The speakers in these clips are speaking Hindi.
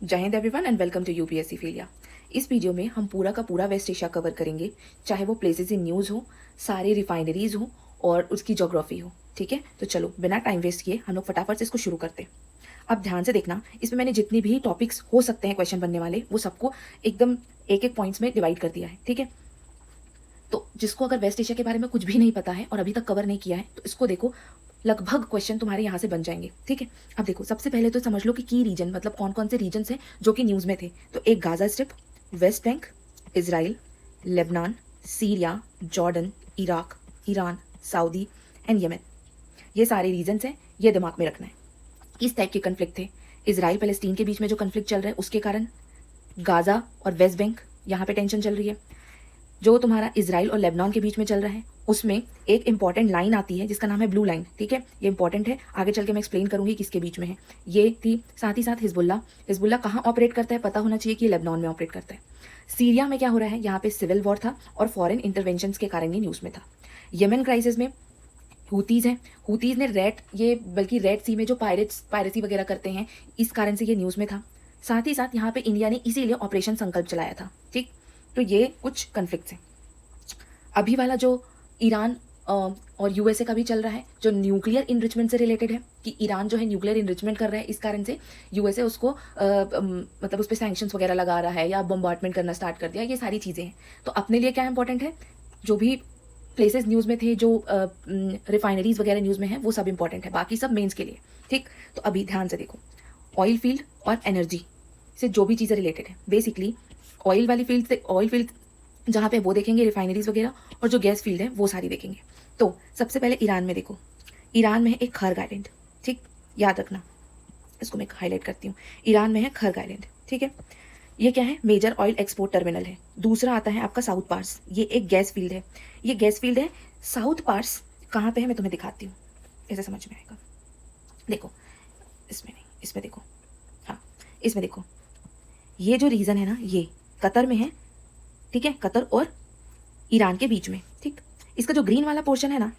जय Hind everyone and welcome to UPSC फेलिया। इस वीडियो में हम पूरा का पूरा वेस्ट एशिया कवर करेंगे, चाहे वो प्लेसेस इन न्यूज़ हो, सारी रिफाइनरीज हो और उसकी ज्योग्राफी हो। ठीक है, तो चलो बिना टाइम वेस्ट किए हम लोग फटाफट से इसको शुरू करते हैं। अब ध्यान से देखना, इसमें मैंने जितनी भी टॉपिक्स हो सकते हैं क्वेश्चन बनने वाले, वो सबको एकदम एक एक पॉइंट्स में डिवाइड कर दिया है। ठीक है, तो जिसको अगर वेस्ट एशिया के बारे में कुछ भी नहीं पता है और अभी तक कवर नहीं किया है, तो इसको देखो, लगभग क्वेश्चन तुम्हारे यहाँ से बन जाएंगे। ठीक है, अब देखो, सबसे पहले तो समझ लो कि की रीजन मतलब कौन कौन से रीजन्स हैं जो कि न्यूज़ में थे। तो एक Gaza strip, West Bank, Israel, Lebanon, Syria, Jordan, Iraq, Iran, Saudi and Yemen. ये सारे रीजन्स हैं, ये दिमाग में रखना है। इस टाइप के कन्फ्लिक्ट थे। इजराइल पैलेस्टीन के बीच में जो कन्फ्लिक्ट चल रहा है उसके कारण गाजा और वेस्ट बैंक यहाँ पे टेंशन चल रही है। जो तुम्हारा इजराइल और लेबनान के बीच में चल रहा है उसमें एक इंपॉर्टेंट लाइन आती है जिसका नाम है ब्लू लाइन। ठीक है, ये इंपॉर्टेंट है, आगे चल के मैं एक्सप्लेन करूंगी किसके बीच में है। ये थी, साथ ही साथ हिजबुल्ला। हिजबुल्ला कहाँ ऑपरेट करता है पता होना चाहिए कि ये लेबनान में ऑपरेट करता है। सीरिया में क्या हो रहा है, यहाँ पे सिविल वॉर था और फॉरेन इंटरवेंशन के कारण ये न्यूज़ में था। यमन क्राइसिस में हूतीज़ हैं, हूतीज़ ने बल्कि रेड सी में जो पायरेसी वगैरह करते हैं, इस कारण से ये न्यूज़ में था। साथ ही साथ यहाँ पे इंडिया ने इसीलिए ऑपरेशन संकल्प चलाया था। ठीक, तो ये कुछ कन्फ्लिक्ट्स हैं। अभी वाला जो ईरान और यूएसए का भी चल रहा है, जो न्यूक्लियर इनरिचमेंट से रिलेटेड है, कि ईरान जो है न्यूक्लियर इनरिचमेंट कर रहा है, इस कारण से यूएसए उसको मतलब उस पर सैंक्शंस वगैरह लगा रहा है या बम्बार्डमेंट करना स्टार्ट कर दिया। ये सारी चीज़ें हैं। तो अपने लिए क्या इंपॉर्टेंट है, जो भी प्लेसेस न्यूज़ में थे, जो रिफाइनरीज वगैरह न्यूज़ में है, वो सब इंपॉर्टेंट है, बाकी सब मेंस के लिए। ठीक, तो अभी ध्यान से देखो, ऑयल फील्ड और एनर्जी से जो भी चीज़ें रिलेटेड है, बेसिकली ऑयल वाली फील्ड से, ऑयल फील्ड जहाँ पे वो देखेंगे रिफाइनरीज वगैरह, और जो गैस फील्ड है वो सारी देखेंगे। तो सबसे पहले ईरान में देखो, ईरान में है एक खर्ग आइलैंड। ठीक, याद रखना, इसको मैं हाईलाइट करती हूँ। ईरान में है खर्ग आइलैंड। ठीक है, ये क्या है, मेजर ऑयल एक्सपोर्ट टर्मिनल है। दूसरा आता है आपका साउथ पार्स, ये एक गैस फील्ड है। ये गैस फील्ड है। साउथ पार्स कहाँ पे है मैं तुम्हें दिखाती हूँ, ऐसे समझ में आएगा। देखो, इसमें नहीं, इसमें देखो, हाँ इसमें देखो, ये जो रीजन है ना, ये कतर में है। ठीक है, कतर और ईरान के बीच में। ठीक, इसका जो ग्रीन वाला पोर्शन है ना,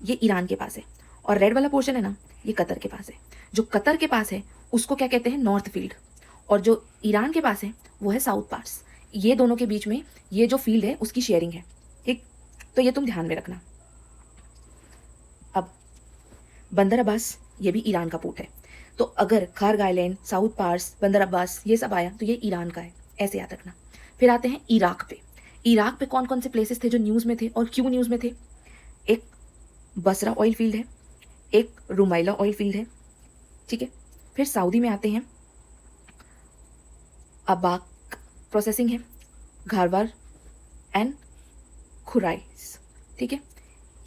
ये ईरान के पास है, और रेड वाला पोर्शन है ना, ये कतर के पास है। जो कतर के पास है उसको क्या कहते हैं, नॉर्थ फील्ड, और जो ईरान के पास है वो है साउथ पार्स। ये दोनों के बीच में ये जो फील्ड है उसकी शेयरिंग है। ठीक, तो ये तुम ध्यान में रखना। अब बंदर अब्बास, ये भी ईरान का पोर्ट है। तो अगर खार्ग आइलैंड, साउथ पार्स, बंदर अब्बास ये सब आया तो ये ईरान का है, ऐसे याद रखना। फिर आते हैं इराक पे। इराक पे कौन कौन से प्लेसेस थे जो न्यूज़ में थे और क्यों न्यूज़ में थे। एक बसरा ऑयल फील्ड है, एक रुमाइला ऑयल फील्ड है। ठीक है, फिर सऊदी में आते हैं, अबाक प्रोसेसिंग है, घारवार एंड खुराइस। ठीक है,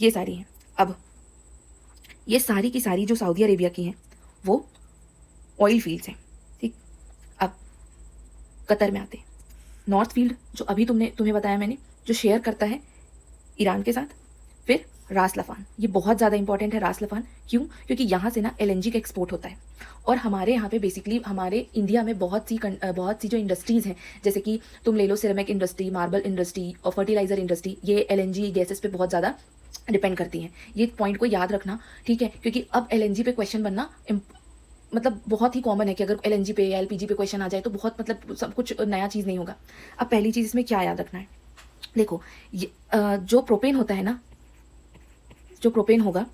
ये सारी हैं। अब ये सारी की सारी जो सऊदी अरेबिया की हैं वो ऑयल फील्ड्स हैं। ठीक, अब कतर में आते हैं, नॉर्थ फील्ड जो अभी तुम्हें बताया मैंने, जो शेयर करता है ईरान के साथ। फिर रास लफान, ये बहुत ज़्यादा इंपॉर्टेंट है रास लफान। क्यों, क्योंकि यहाँ से ना एलएनजी का एक्सपोर्ट होता है, और हमारे यहाँ पे बेसिकली हमारे इंडिया में बहुत सी जो इंडस्ट्रीज़ हैं, जैसे कि तुम ले लो सिरेमिक इंडस्ट्री, मार्बल इंडस्ट्री और फर्टिलाइजर इंडस्ट्री, ये एलएनजी गैसेस पे बहुत ज़्यादा डिपेंड करती हैं। ये पॉइंट को याद रखना। ठीक है, क्योंकि अब एलएनजी पे क्वेश्चन बनना मतलब बहुत ही कॉमन है कि अगर एलएनजी पे या एलपीजी पे क्वेश्चन आ जाए तो बहुत मतलब सब कुछ नया चीज़ नहीं होगा। अब पहली चीज़ इसमें क्या याद रखना है, देखो, जो प्रोपेन होता है ना, जो प्रोपेन होगा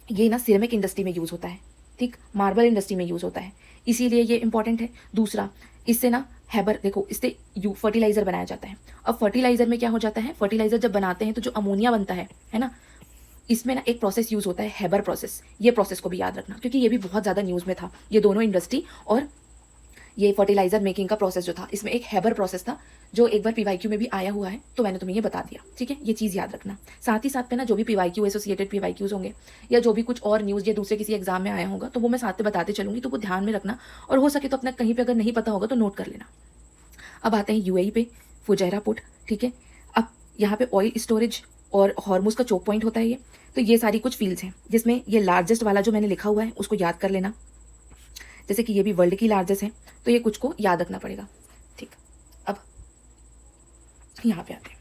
ये ना सिरेमिक इंडस्ट्री में यूज़ होता है। ठीक, मार्बल इंडस्ट्री में यूज़ होता है, इसीलिए ये इंपॉर्टेंट है। दूसरा, इससे ना हैबर, देखो, इससे फर्टिलाइजर बनाया जाता है। अब फर्टिलाइजर में क्या हो जाता है, फर्टिलाइजर जब बनाते हैं तो जो अमोनिया बनता है ना, इसमें ना एक प्रोसेस यूज़ होता है, हैबर प्रोसेस। ये प्रोसेस को भी याद रखना, क्योंकि ये भी बहुत ज़्यादा न्यूज़ में था। ये दोनों इंडस्ट्री और ये फर्टिलाइजर मेकिंग का प्रोसेस जो था, इसमें एक हैबर प्रोसेस था जो एक बार पीवाईक्यू में भी आया हुआ है, तो मैंने तुम्हें ये बता दिया। ठीक है, ये चीज़ याद रखना। साथ ही साथ में ना जो भी पीवाईक्यू एसोसिएटेड पीवाईक्यूज होंगे या जो भी कुछ और न्यूज़ या दूसरे किसी एग्जाम में आया होगा, तो वो मैं साथ में बताते चलूंगी, तो वो ध्यान में रखना, और हो सके तो अपना कहीं पर अगर नहीं पता होगा तो नोट कर लेना। अब आते हैं यूएई पे, फुजैरा पोर्ट। ठीक है, अब यहाँ पे ऑयल स्टोरेज और हॉर्मुज का चोक पॉइंट होता है ये। तो ये सारी कुछ फील्ड्स हैं जिसमें ये लार्जेस्ट वाला जो मैंने लिखा हुआ है उसको याद कर लेना, जैसे कि ये भी वर्ल्ड की लार्जेस्ट है, तो ये कुछ को याद रखना पड़ेगा। ठीक, अब यहाँ पे आते हैं।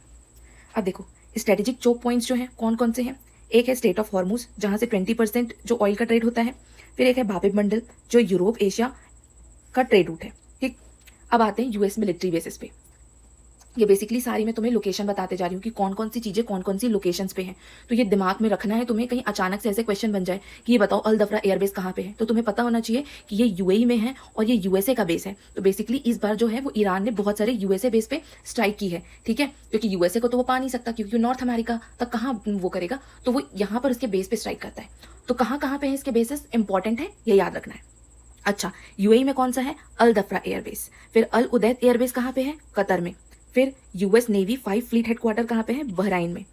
अब देखो, स्ट्रेटेजिक चोक पॉइंट्स जो हैं कौन कौन से हैं। एक है स्टेट ऑफ हॉर्मुज, जहाँ से 20% जो ऑयल का ट्रेड होता है। फिर एक है बाब मंडल, जो यूरोप एशिया का ट्रेड रूट है। ठीक, अब आते हैं यूएस मिलिट्री बेसिस पे। ये बेसिकली सारी मैं तुम्हें लोकेशन बताते जा रही हूँ कि कौन कौन सी चीज़ें कौन कौन सी लोकेशंस पे हैं। तो ये दिमाग में रखना है तुम्हें, कहीं अचानक से ऐसे क्वेश्चन बन जाए कि ये बताओ अल दफरा एयरबेस कहाँ पे है, तो तुम्हें पता होना चाहिए कि ये यूएई में है और ये यूएसए का बेस है। तो बेसिकली इस बार जो है वो ईरान ने बहुत सारे यूएसए बेस पे स्ट्राइक की है, ठीक है, क्योंकि यूएसए को तो वो पा नहीं सकता क्योंकि नॉर्थ अमेरिका तक कहाँ वो करेगा, तो वो यहाँ पर उसके बेस पे स्ट्राइक करता है। तो कहाँ कहाँ पे है इसके बेसिस इंपॉर्टेंट है, ये याद रखना है। अच्छा, यूएई में कौन सा है, अल दफरा एयरबेस। फिर अल उदैद एयरबेस कहाँ पे है, कतर में। फिर यूएस नेवी 5 फ्लीट हेडक्वार्टर कहाँ पे है, बहराइन में।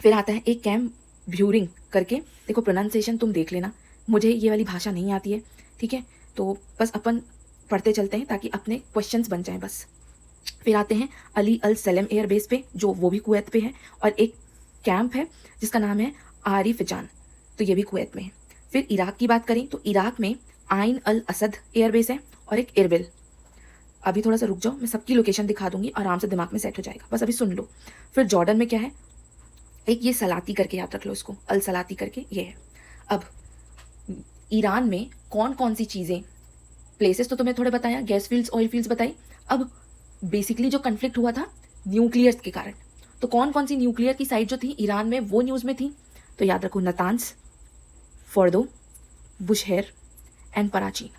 फिर आता है एक कैम्प ब्यूरिंग करके, देखो प्रोनाउंसिएशन तुम देख लेना, मुझे ये वाली भाषा नहीं आती है, ठीक है, तो बस अपन पढ़ते चलते हैं ताकि अपने क्वेश्चंस बन जाएं बस। फिर आते हैं अली अल सलेम एयरबेस पे, जो वो भी कुवैत पे है, और एक कैंप है जिसका नाम है आरिफ जान, तो ये भी कुवैत में है। फिर इराक की बात करें तो इराक में आइन अल असद एयरबेस है और एक इरबिल। अभी थोड़ा सा रुक जाओ, मैं सबकी लोकेशन दिखा दूंगी, आराम से दिमाग में सेट हो जाएगा, बस अभी सुन लो। फिर जॉर्डन में क्या है, एक ये सलाती करके याद रख लो इसको, अल सलाती करके ये है। अब ईरान में कौन कौन सी चीज़ें, प्लेसेस तो तुम्हें थोड़े बताया, गैस फील्ड्स ऑयल फील्ड्स बताई। अब बेसिकली जो कन्फ्लिक्ट हुआ था न्यूक्लियर के कारण, तो कौन कौन सी न्यूक्लियर की साइट जो थी ईरान में वो न्यूज़ में थी, तो याद रखो नतान्स, फोर्दो, बुशहेर एंड पराचीन।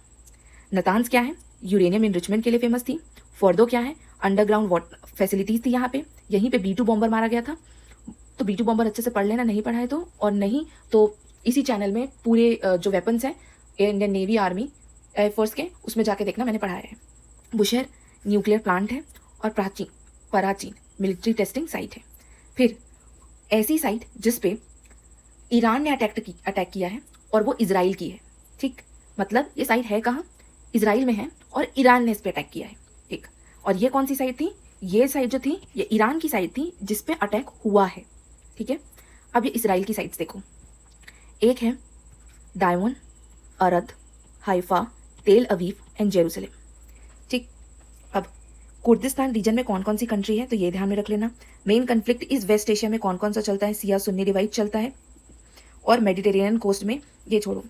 नतान्स क्या है, यूरेनियम इनरिचमेंट के लिए फेमस थी। फोर्दो क्या है, अंडरग्राउंड वाटर फैसिलिटीज़ थी यहाँ पे, यहीं पे B2 बॉम्बर मारा गया था। तो B2 बॉम्बर अच्छे से पढ़ लेना, नहीं पढ़ा है तो, और नहीं तो इसी चैनल में पूरे जो वेपन्स हैं इंडियन नेवी आर्मी एयरफोर्स के, उसमें जाके देखना, मैंने पढ़ाया है। बुशहेर न्यूक्लियर प्लांट है, और पराचीन मिलिट्री टेस्टिंग साइट है। फिर ऐसी साइट जिस पे ईरान ने अटैक किया है और वो इजराइल की है, ठीक, मतलब ये साइट है कहाँ, इजराइल में है और ईरान ने इस पे अटैक किया है, ठीक। और ये कौन सी साइट थी, ये साइट जो थी ये ईरान की साइट थी जिस पे अटैक हुआ है, ठीक है। अब ये इजराइल की साइट्स देखो, एक है डायमोन, अरद, हाइफा, तेल अवीव एंड जेरूसलेम, ठीक। अब कुर्दिस्तान रीजन में कौन कौन सी कंट्री है, तो ये ध्यान में रख लेना। मेन कन्फ्लिक्ट इस वेस्ट एशिया में कौन कौन सा चलता है, सिया सुन्नी डिवाइड चलता है, और मेडिटेरेनियन कोस्ट में ये छोड़ो।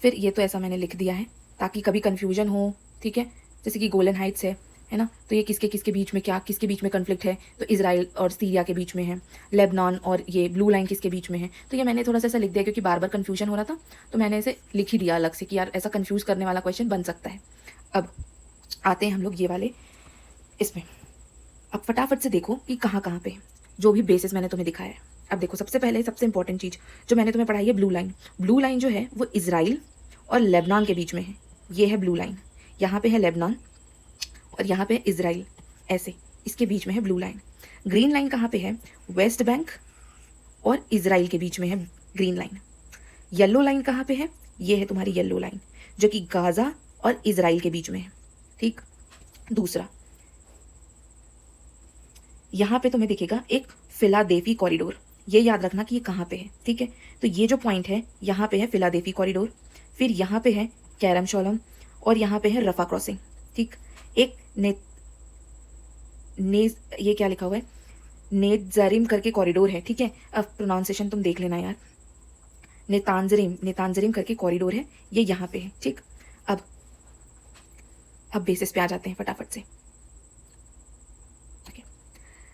फिर ये तो ऐसा मैंने लिख दिया है ताकि कभी कन्फ्यूजन हो, ठीक है, जैसे कि गोलन हाइट्स है ना, तो ये किसके किसके बीच में, क्या किसके बीच में कन्फ्लिक्ट है, तो इजराइल और सीरिया के बीच में है। लेबनान और ये ब्लू लाइन किसके बीच में है, तो ये मैंने थोड़ा सा ऐसा लिख दिया क्योंकि बार बार कन्फ्यूजन हो रहा था, तो मैंने इसे लिख ही दिया अलग से कि यार ऐसा कन्फ्यूज करने वाला क्वेश्चन बन सकता है। अब आते हैं हम लोग ये वाले इसमें, अब फटाफट से देखो कि कहाँ कहाँ पे जो भी बेसिस मैंने तुम्हें दिखाया है। अब देखो सबसे पहले सबसे इंपॉर्टेंट चीज़ जो मैंने तुम्हें पढ़ाई है, ब्लू लाइन। ब्लू लाइन जो है वो इजराइल और लेबनान के बीच में है, ये है ब्लू लाइन, यहाँ पे है लेबनान और यहाँ पे इजराइल, ऐसे इसके बीच में है ब्लू लाइन। ग्रीन लाइन कहाँ पे है, वेस्ट बैंक और इजराइल के बीच में है ग्रीन लाइन। येलो लाइन कहाँ पे है, ये है तुम्हारी येलो लाइन जो कि गाजा और इजराइल के बीच में है, ठीक। दूसरा यहाँ पे तुम्हें दिखेगा एक फिलाडेल्फी कॉरिडोर, ये याद रखना कि ये कहाँ पे है, ठीक है। तो ये जो पॉइंट है यहाँ पे है फिलाडेल्फी कॉरिडोर, फिर यहाँ पे है कैरम शोलम और यहाँ पे है रफा क्रॉसिंग, ठीक। एक ये क्या लिखा हुआ है, नेतजारिम करके कॉरिडोर है, ठीक है। अब प्रोनाउंसिएशन तुम देख लेना यार, नेतांजरिम करके कॉरिडोर है, ये यहाँ पे है, ठीक। अब बेसिस पे आ जाते हैं फटाफट से।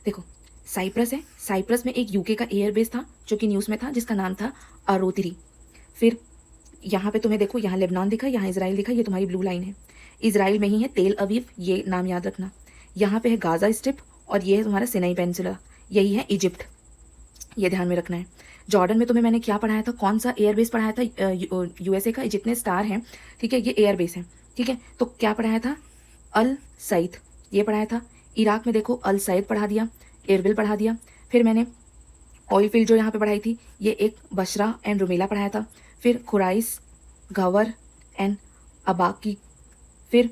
देखो साइप्रस है, साइप्रस में एक यूके का एयरबेस था जो कि न्यूज़ में था जिसका नाम था अरोतिरी। फिर यहाँ पे तुम्हें देखो, यहाँ लेबनान दिखा, यहाँ इजराइल दिखा, ये तुम्हारी ब्लू लाइन है। इजराइल में ही है तेल अवीव, ये नाम याद रखना। यहाँ पे है गाजा स्ट्रिप और ये है तुम्हारा सिनाई पेनिनसुला, यही है इजिप्ट, ये ध्यान में रखना है। जॉर्डन में तुम्हें मैंने क्या पढ़ाया था, कौन सा एयरबेस पढ़ाया था, यूएसए का, जितने स्टार हैं, ठीक है, ये एयरबेस है, ठीक है। तो क्या पढ़ाया था, अल सईद, ये पढ़ाया था। इराक में देखो अल सईद पढ़ा दिया, एरबिल पढ़ा दिया। फिर मैंने ऑयल फील्ड जो यहाँ पे पढ़ाई थी, ये एक बशरा एंड रुमेला पढ़ाया था। फिर खुराइस, गवर एंड अबाकी, फिर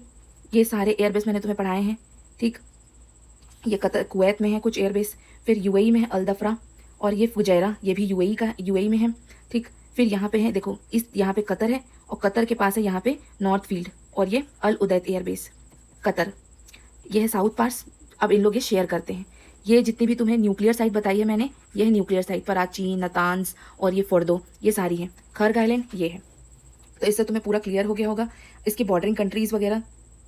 ये सारे एयरबेस मैंने तुम्हें पढ़ाए हैं, ठीक। ये कतर कुवैत में है कुछ एयरबेस, फिर यूएई में है अल दफरा, और ये फुजैरा, ये भी यूएई में है, ठीक। फिर यहाँ पे है देखो, इस यहाँ पे कतर है और कतर के पास है यहाँ पे नॉर्थ फील्ड, और ये अल उदैद एयरबेस कतर, ये है साउथ पार्स। अब इन लोग ये शेयर करते हैं। ये जितनी भी तुम्हें न्यूक्लियर साइट बताई है मैंने, ये है न्यूक्लियर साइट, कराची, नतान्स और ये फोर्दो, ये सारी हैं। खर्ग आइलैंड ये है। तो इससे तुम्हें पूरा क्लियर हो गया होगा। इसकी बॉर्डरिंग कंट्रीज़ वगैरह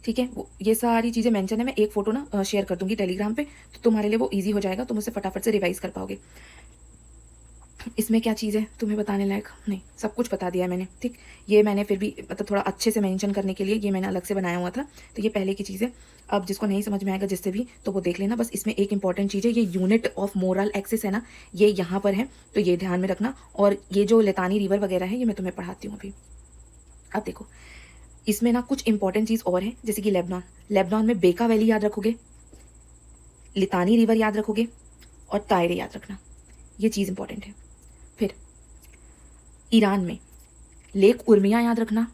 ठीक है, वो ये सारी चीज़ें मेंशन है, मैं एक फ़ोटो ना शेयर कर दूँगी टेलीग्राम पे, तो तुम्हारे लिए वो ईज़ी हो जाएगा, तुम उसे फटाफट से रिवाइज़ कर पाओगे। इसमें क्या चीज़ है तुम्हें बताने लायक? नहीं, सब कुछ बता दिया है मैंने, ठीक। ये मैंने फिर भी मतलब थोड़ा अच्छे से मेंशन करने के लिए ये मैंने अलग से बनाया हुआ था, तो ये पहले की चीज़ है। अब जिसको नहीं समझ में आएगा जिससे भी, तो वो देख लेना। बस इसमें एक इंपॉर्टेंट चीज़ है, ये यूनिट ऑफ मोरल एक्सिस है ना, ये यहाँ पर है, तो ये ध्यान में रखना। और ये जो लेतानी रिवर वगैरह है, ये मैं तुम्हें पढ़ाती हूँ अभी। अब देखो, इसमें ना कुछ इंपॉर्टेंट चीज़ और है, जैसे कि लेबनान। लेबनान में बेका वैली याद रखोगे, लितानी रिवर याद रखोगे, और तायरे याद रखना, ये चीज़ इंपॉर्टेंट है। फिर ईरान में लेक उर्मिया याद रखना।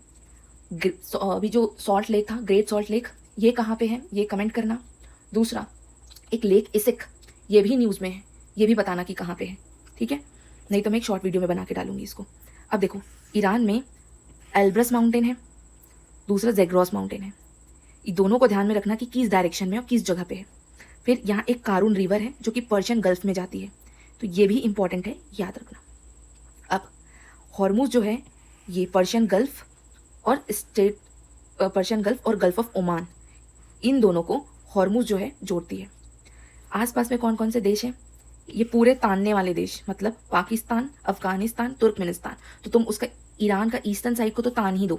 अभी जो सॉल्ट लेक था, ग्रेट सॉल्ट लेक, ये कहाँ पे है, ये कमेंट करना। दूसरा, एक लेक इसिक, ये भी न्यूज़ में है, ये भी बताना कि कहाँ पे है, ठीक है। नहीं तो मैं एक शॉर्ट वीडियो में बना के डालूंगी इसको। अब देखो, ईरान में एल्ब्रस माउंटेन है, दूसरा जेग्रोस माउंटेन है। ये दोनों को ध्यान में रखना कि किस डायरेक्शन में और किस जगह पे है। फिर यहाँ एक कारून रिवर है जो कि पर्शियन गल्फ में जाती है, तो ये भी इंपॉर्टेंट है, याद रखना। अब हॉर्मुज जो है, ये पर्शियन गल्फ और पर्शियन गल्फ और गल्फ ऑफ ओमान, इन दोनों को हॉर्मुज जो है जोड़ती है। आसपास में कौन कौन से देश हैं? ये पूरे तानने वाले देश, मतलब पाकिस्तान, अफगानिस्तान, तुर्कमेनिस्तान। तो तुम उसका ईरान का ईस्टर्न साइड को तो तान ही दो,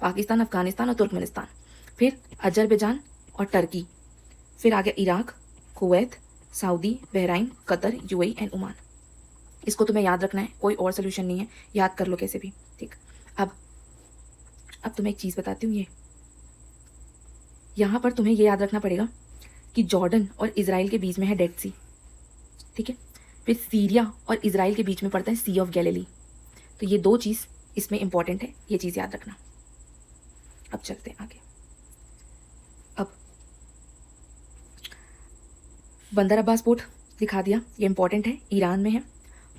पाकिस्तान, अफगानिस्तान और तुर्कमेनिस्तान। फिर अजरबैजान और टर्की। फिर आ गया Iraq, Kuwait, Saudi, Bahrain, Qatar, UAE and Oman. इसको तुम्हें याद रखना है, कोई और सोल्यूशन नहीं है, याद कर लो कैसे भी, ठीक। अब तुम्हें एक चीज़ बताती हूँ, ये यहाँ पर तुम्हें ये याद रखना पड़ेगा कि जॉर्डन और इजराइल के बीच में है डेड सी, ठीक है। फिर सीरिया और इजराइल के बीच में पड़ता है सी ऑफ गैलिली। तो ये दो चीज़ इसमें इंपॉर्टेंट है, ये चीज़ याद रखना। अब चलते हैं आगे। अब बंदर अब्बास पोर्ट दिखा दिया, ये इंपॉर्टेंट है, ईरान में है।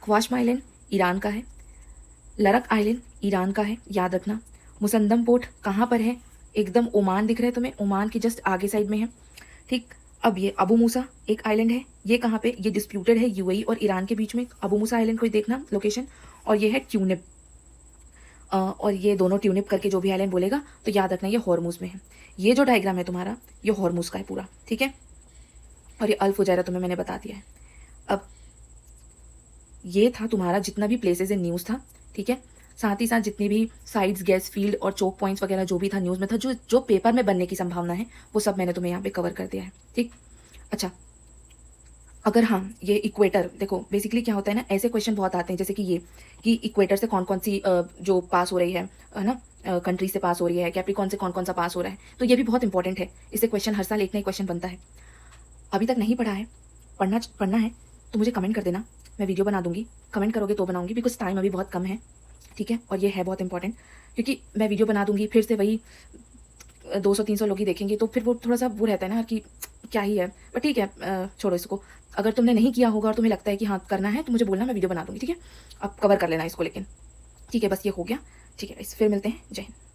ख्वाशमा आइलैंड ईरान का है। लरक आइलैंड ईरान का है, याद रखना। मुसंदम पोर्ट कहाँ पर है? एकदम ओमान दिख रहा है तुम्हें, ओमान के जस्ट आगे साइड में है, ठीक। अब ये अबू मूसा एक आइलैंड है, ये कहाँ पे? ये डिस्प्यूटेड है यूएई और ईरान के बीच में। अबू मूसा आइलैंड को देखना लोकेशन। और ये है ट्यूनिप, और ये दोनों ट्यूनिप करके जो भी आइलैंड बोलेगा तो याद रखना ये हॉर्मुज में है। ये जो डायग्राम है तुम्हारा, ये हॉर्मुज का है पूरा, ठीक है। और ये अल फुजैरा तुम्हें मैंने बता दिया है। अब ये था तुम्हारा जितना भी प्लेसेस इन न्यूज़ था, ठीक है। साथ ही साथ जितनी भी साइड्स, गैस फील्ड और चोक पॉइंट्स वगैरह जो भी था न्यूज़ में था, जो जो पेपर में बनने की संभावना है, वो सब मैंने तुम्हें यहाँ पे कवर कर दिया है, ठीक। अच्छा, अगर हाँ, ये इक्वेटर देखो, बेसिकली क्या होता है ना, ऐसे क्वेश्चन बहुत आते हैं जैसे कि ये, कि इक्वेटर से कौन कौन सी जो पास हो रही है ना, कंट्री से पास हो रही है, कैप्रिकॉन से कौन कौन सा पास हो रहा है, तो ये भी बहुत इंपॉर्टेंट है। इससे क्वेश्चन हर साल एक ना एक क्वेश्चन बनता है। अभी तक नहीं पढ़ा है, पढ़ना है तो मुझे कमेंट कर देना, मैं वीडियो बना दूंगी। कमेंट करोगे तो बनाऊंगी, बिकॉज टाइम अभी बहुत कम है, ठीक है। और ये है बहुत इंपॉर्टेंट, क्योंकि मैं वीडियो बना दूंगी, फिर से वही 200-300 लोग ही देखेंगे, तो फिर वो थोड़ा सा वो रहता है ना कि क्या ही है। बट ठीक है, छोड़ो इसको। अगर तुमने नहीं किया होगा और तुम्हें लगता है कि हाँ करना है, तो मुझे बोलना, मैं वीडियो बना दूंगी, ठीक है। अब कवर कर लेना इसको, लेकिन ठीक है, बस ये हो गया, ठीक है। फिर मिलते हैं, जय हिंद।